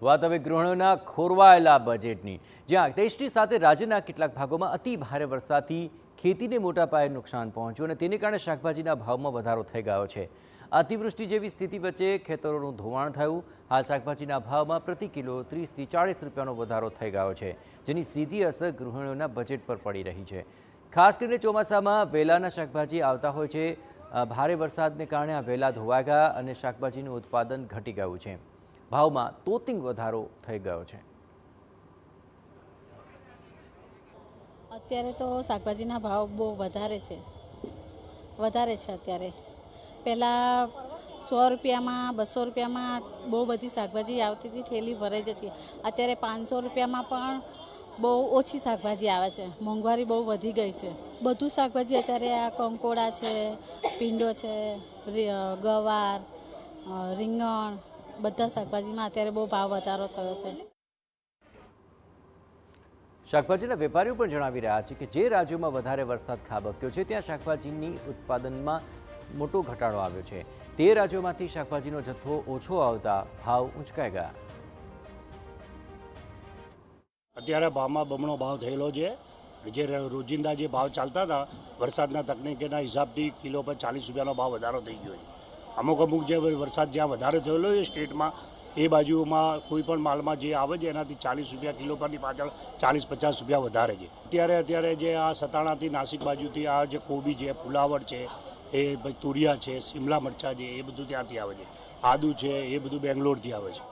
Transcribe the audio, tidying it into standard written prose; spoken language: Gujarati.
વાત હવે ગૃહિણીઓના ખોરવાયેલા બજેટની, જ્યાં દેશની સાથે રાજ્યના કેટલાક ભાગોમાં અતિ ભારે વરસાદથી ખેતીને મોટા પાયે નુકસાન પહોંચ્યું અને તેને કારણે શાકભાજીના ભાવમાં વધારો થઈ ગયો છે। અતિવૃષ્ટિ જેવી સ્થિતિ વચ્ચે ખેતરોનું ધોવાણ થયું। હાલ શાકભાજીના ભાવમાં પ્રતિ કિલો 30 થી 40 રૂપિયાનો વધારો થઈ ગયો છે, જેની સીધી અસર ગૃહિણીઓના બજેટ પર પડી રહી છે। ખાસ કરીને ચોમાસામાં વેલાના શાકભાજી આવતા હોય છે। ભારે વરસાદને કારણે આ વેલા ધોવાઈ ગયા અને શાકભાજીનું ઉત્પાદન ઘટી ગયું છે। ભાવમાં તોતિંગ વધારો થઈ ગયો છે। અત્યારે તો શાકભાજીના ભાવ બહુ વધારે છે અત્યારે પહેલાં 100 રૂપિયામાં 200 રૂપિયામાં બહુ બધી શાકભાજી આવતી હતી, થેલી ભરાઈ જતી। અત્યારે 500 રૂપિયામાં પણ બહુ ઓછી શાકભાજી આવે છે। મોંઘવારી બહુ વધી ગઈ છે। બધું શાકભાજી અત્યારે આ કંકોડા છે, પીંડો છે, ગવાર, રીંગણ, બધા શાકભાજીમાં અત્યારે બહુ ભાવ વધારો થયો છે। શાકભાજીના વેપારીઓ પણ જણાવી રહ્યા છે કે જે રાજ્યોમાં વધારે વરસાદ ખાબક્યો છે ત્યાં શાકભાજીની ઉત્પાદનમાં મોટો ઘટાડો આવ્યો છે। તે રાજ્યોમાંથી શાકભાજીનો જથ્થો ઓછો આવતા ભાવ ઊંચકાઈ ગયા। અત્યારે ભાવમાં બમણો ભાવ થયેલો છે। જે રોજિંદા જે ભાવ ચાલતા હતા વરસાદના તકનીકના હિસાબથી કિલો પર 40 રૂપિયાનો ભાવ વધારો થઈ ગયો છે। અમુક જે વરસાદ જ્યાં વધારે થયેલો છે સ્ટેટમાં એ બાજુમાં કોઈ પણ માલમાં જે આવે છે એનાથી 40 રૂપિયા કિલો પરની પાછળ 40-50 રૂપિયા વધારે છે। અત્યારે જે આ સતાણાથી નાસિક બાજુથી આ જે કોબી છે, ફુલાવર છે, એ તુરિયા છે, શિમલા મરચાં છે, એ બધું ત્યાંથી આવે છે। આદુ છે, એ બધું બેંગ્લોરથી આવે છે।